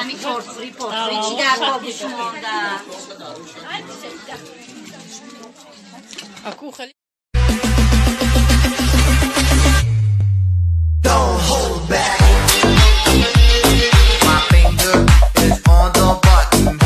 همین پرسوری چی در بابشون مانده اکو خیلی Don't hold back. My finger is on the button.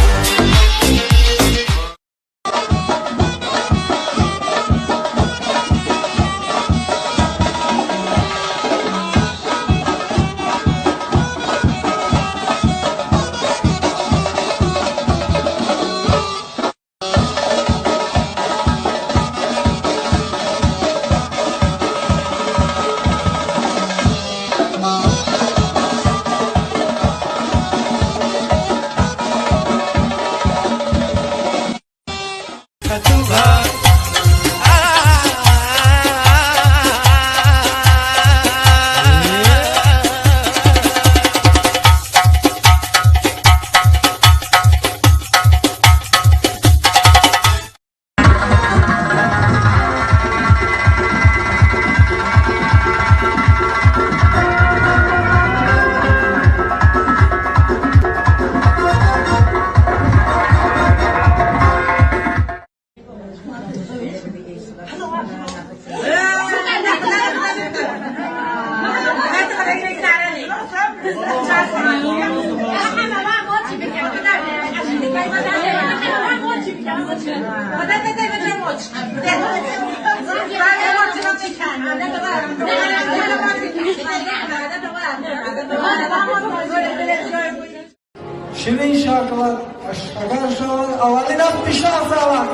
Şirin şarkılar, aşka karşılar, avalin atmışlar sana.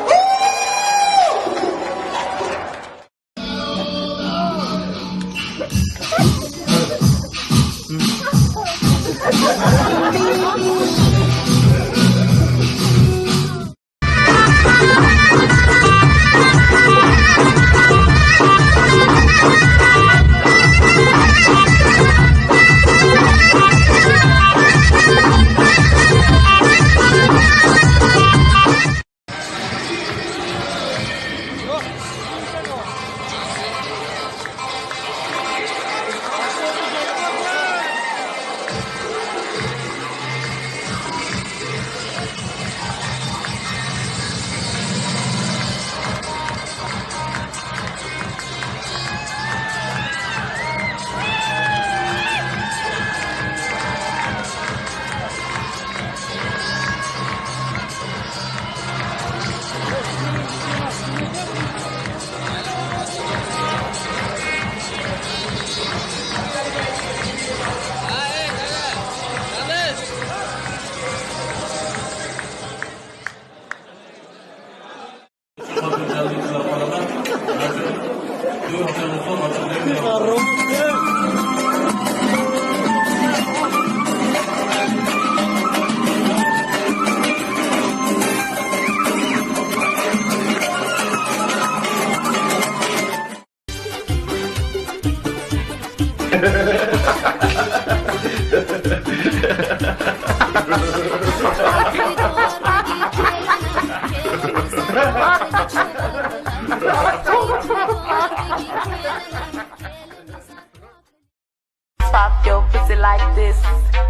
Pop your pussy like this.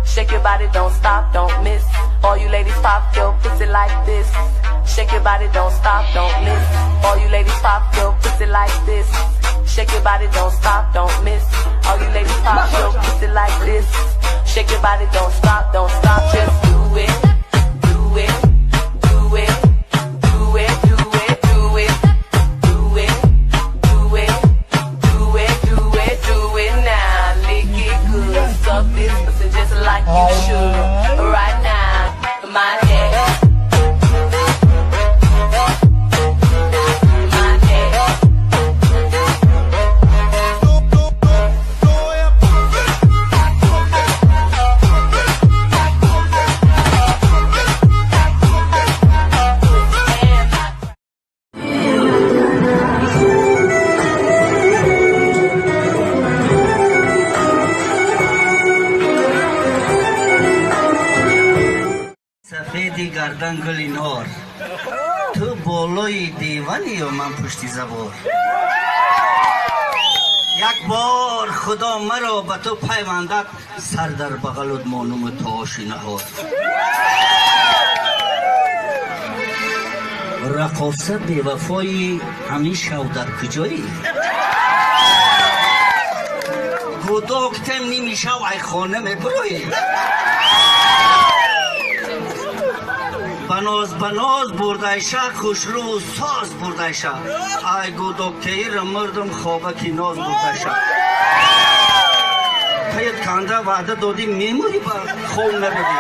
Shake your body, don't stop, don't miss. All you ladies pop your pussy like this. Shake your body, don't stop, don't miss. All you ladies pop your pussy like this. Shake your body, don't stop, don't miss. All you ladies pop your pussy like this. Shake your body, don't stop, just do it, do it, do it, do it, do it, do it, do it, do it, do it, do it, do it now. Lick it good, suck this pussy just like you should. Right now, my head. گلی گردن گلی نار. تو بالای دیوانی یا من پشتی زبار. یک بار خدا مرا به تو پیوندد، سر در بغلت مانوم تو آشینه ها. رقاصه بی وفایی همیشه و در کجایی؟ گوداکتم نمیشه و ای خانه میبروی. بناز بردایشه خوشرو و ساز بردایشه. ای گوداکتایی را مردم خوابه که ناز بردایشه. تایید کنده وعده دادی میموری با خون نبودی.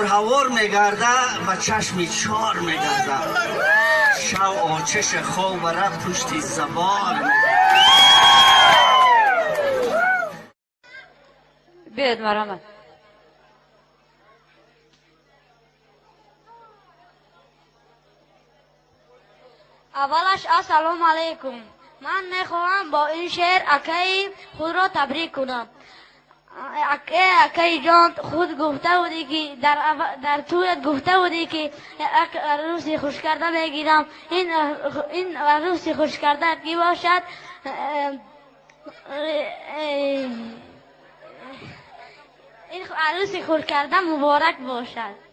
هوار میگرده و چشمی چار میگرده. شو آچش خواب را پشتی زبان. بیاید مرحمت. اولش السلام علیکم. من میخواهم با این شعر اکای خود را تبریک کنم. اکای جان خود گفته بودی که در تویت گفته بودی که عروسی خوش کرده میگیرم. این عروسی خوش کرده کی باشد؟ این عروسی خوش کرده مبارک باشد.